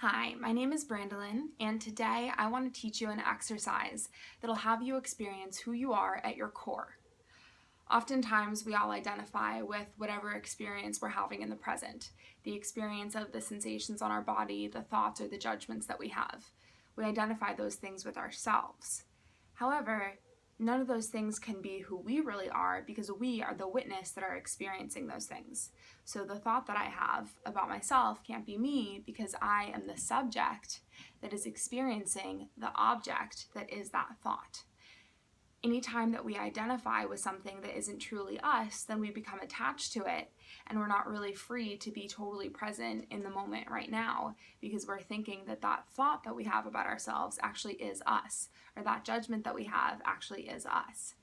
Hi, my name is Brandolyn, and today I want to teach you an exercise that'll have you experience who you are at your core. Oftentimes, we all identify with whatever experience we're having in the present, the experience of the sensations on our body, the thoughts or the judgments that we have. We identify those things with ourselves. However, none of those things can be who we really are because we are the witness that are experiencing those things. So the thought that I have about myself can't be me because I am the subject that is experiencing the object that is that thought. Anytime that we identify with something that isn't truly us, then we become attached to it and we're not really free to be totally present in the moment right now because we're thinking that that thought that we have about ourselves actually is us, or that judgment that we have actually is us.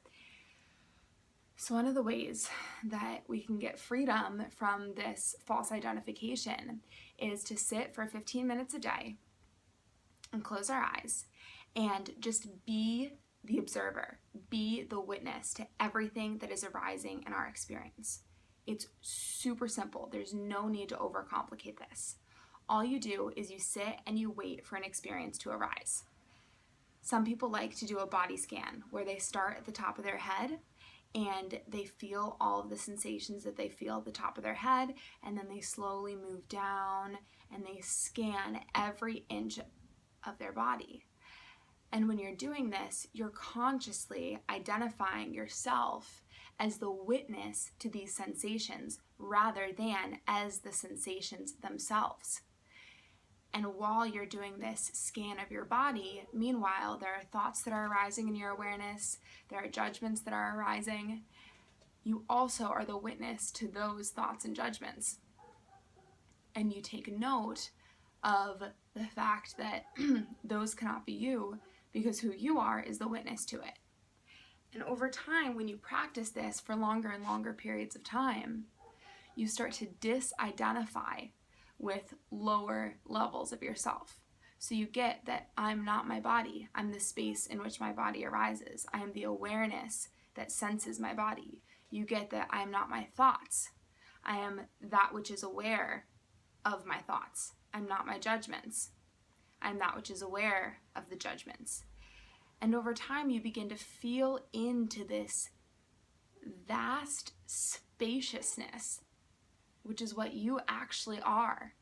So one of the ways that we can get freedom from this false identification is to sit for 15 minutes a day and close our eyes and just be the observer, be the witness to everything that is arising in our experience. It's super simple. There's no need to overcomplicate this. All you do is you sit and you wait for an experience to arise. Some people like to do a body scan where they start at the top of their head and they feel all of the sensations that they feel at the top of their head, and then they slowly move down and they scan every inch of their body. And when you're doing this, you're consciously identifying yourself as the witness to these sensations rather than as the sensations themselves. And while you're doing this scan of your body, meanwhile, there are thoughts that are arising in your awareness, there are judgments that are arising. You also are the witness to those thoughts and judgments. And you take note of the fact that those cannot be you, because who you are is the witness to it. And over time, when you practice this for longer and longer periods of time, you start to disidentify with lower levels of yourself. So you get that I'm not my body. I'm the space in which my body arises. I am the awareness that senses my body. You get that I am not my thoughts. I am that which is aware of my thoughts. I'm not my judgments. I'm that which is aware of the judgments. And over time, you begin to feel into this vast spaciousness, which is what you actually are.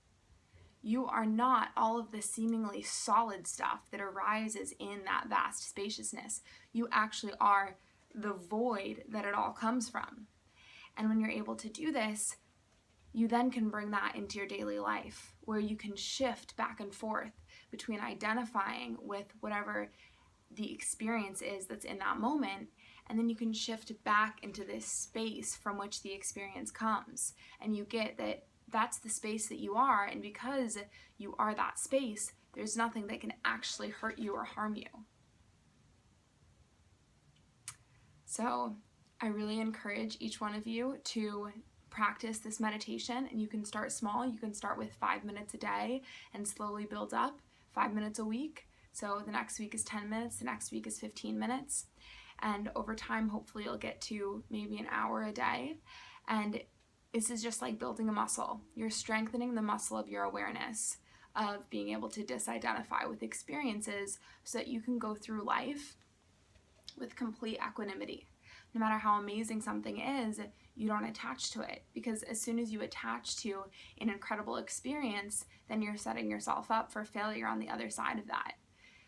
You are not all of the seemingly solid stuff that arises in that vast spaciousness. You actually are the void that it all comes from. And when you're able to do this, you then can bring that into your daily life, where you can shift back and forth between identifying with whatever the experience is that's in that moment, and then you can shift back into this space from which the experience comes. And you get that that's the space that you are, and because you are that space, there's nothing that can actually hurt you or harm you. So I really encourage each one of you to practice this meditation, and you can start small. You can start with 5 minutes a day and slowly build up 5 minutes a week. So the next week is 10 minutes, the next week is 15 minutes. And over time, hopefully you'll get to maybe an hour a day. And this is just like building a muscle. You're strengthening the muscle of your awareness, of being able to disidentify with experiences so that you can go through life with complete equanimity. No matter how amazing something is, you don't attach to it, because as soon as you attach to an incredible experience, then you're setting yourself up for failure on the other side of that.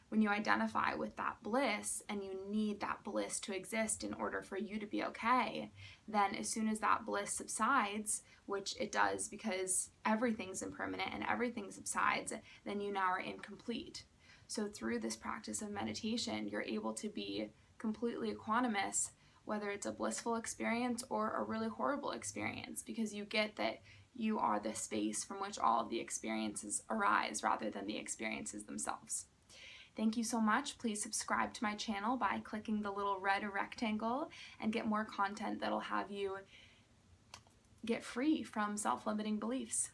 When you identify with that bliss and you need that bliss to exist in order for you to be okay, then as soon as that bliss subsides, which it does because everything's impermanent and everything subsides, then you now are incomplete. So through this practice of meditation, you're able to be completely equanimous, whether it's a blissful experience or a really horrible experience, because you get that you are the space from which all of the experiences arise rather than the experiences themselves. Thank you so much. Please subscribe to my channel by clicking the little red rectangle and get more content that'll have you get free from self-limiting beliefs.